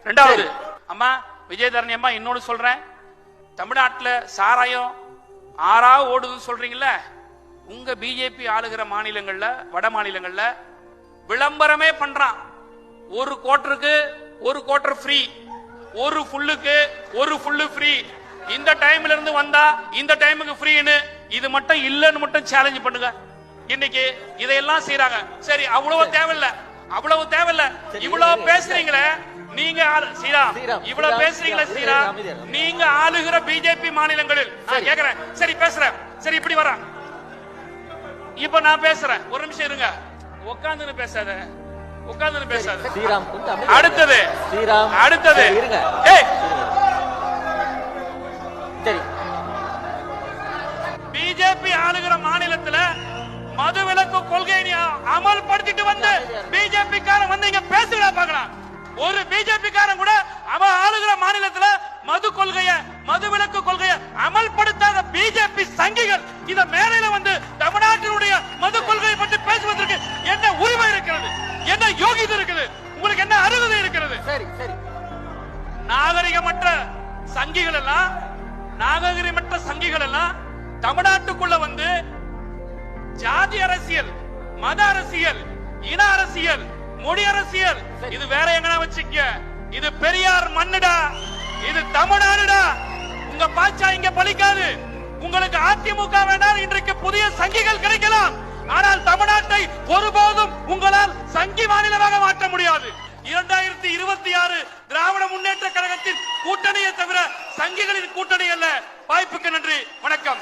ரெண்டாவது அம்மா விஜயதரணி அம்மா இன்னொன்னு சொல்றேன், தமிழ்நாட்டில் சாராயம் ஆறா ஓடுதுன்னு சொல்றீங்கல்ல, உங்க பிஜேபி ஆளுகிற மாநிலங்கள்ல வட மாநிலங்கள்ல விளம்பரமே பண்றான். ஒரு குவார்டருக்கு ஒரு குவார்டர் ஃப்ரீ, ஒரு ஃபுல்லுக்கு ஒரு ஃபுல்லு ஃப்ரீ, இந்த டைம்ல இருந்து வந்தா இந்த டைமுக்கு ஃப்ரீன்னு. இது மட்டும் இல்லன்னு மட்டும் சேலஞ்ச் பண்ணுங்க. இன்னைக்கு இதையெல்லாம் செய்யறாங்க. சரி, அவ்வளவு தேவையில்ல, அவ்வளவு தேவையில்ல. இவ்வளவு பேசுறீங்களே நீங்க ஸ்ரீராம், இவ்வளவு பேசுறீங்களே ஸ்ரீராம், நீங்க ஆளுகிற பிஜேபி மாநிலங்களில் நான் கேக்குறேன். சரி பேசுறேன், சரி இப்படி வர, இப்ப நான் பேசுறேன், ஒரு நிமிஷம் இருங்க. உட்கார்ந்து பேசாத, உட்கார்ந்து பேசாத. அடுத்தது அடுத்தது பிஜேபி ஆளுகிற மாநிலத்துல மதுவிலக்கு கொள்கையை அமல்படுத்திட்டு வந்து பிஜேபி காரன் வந்து இங்க பேசுகிறா பாக்கலாம். ஒரு பிஜேபி காரன் கூட அவன் ஆளுகிற மாநிலத்துல மது கொள்கைய மதுவிலக்கு கொள்கையை அமல்படுத்தாத பிஜேபி சங்கிகள் இந்த மேலையில வந்து தமிழ்நாட்டினுடைய மது கொள்கையை பற்றி பேசுவதற்கு என்ன உரிமை இருக்கிறது? என்ன யோகிதை இருக்குது? உங்களுக்கு என்ன அருகதை இருக்கிறது? நாகரிகமற்ற சங்கிகள் எல்லாம், நாகரிகமற்ற சங்கிகள் எல்லாம் தமிழ்நாட்டுக்குள்ள வந்து ஜாதி அரசியல், மத அரசியல், இன அரசியல், மொழி அரசியல், இது வேற எங்கனா வச்சுக்க. இது பெரியார் மண்ணுடா, இது தமிழ்நாடுடா. உங்க பாச்சா இங்க பலிக்காது. உங்களுக்கு அதிமுக வேண்டாம், இன்றைக்கு புதிய சங்கிகள் கிடைக்கலாம். ஆனால் தமிழ்நாட்டை ஒருபோதும் உங்களால் சங்கி மாநிலமாக மாற்ற முடியாது. 2026 திராவிட முன்னேற்ற கழகத்தின் கூட்டணியை தவிர சங்கிகளின் கூட்டணி அல்ல. வாய்ப்புக்கு நன்றி, வணக்கம்.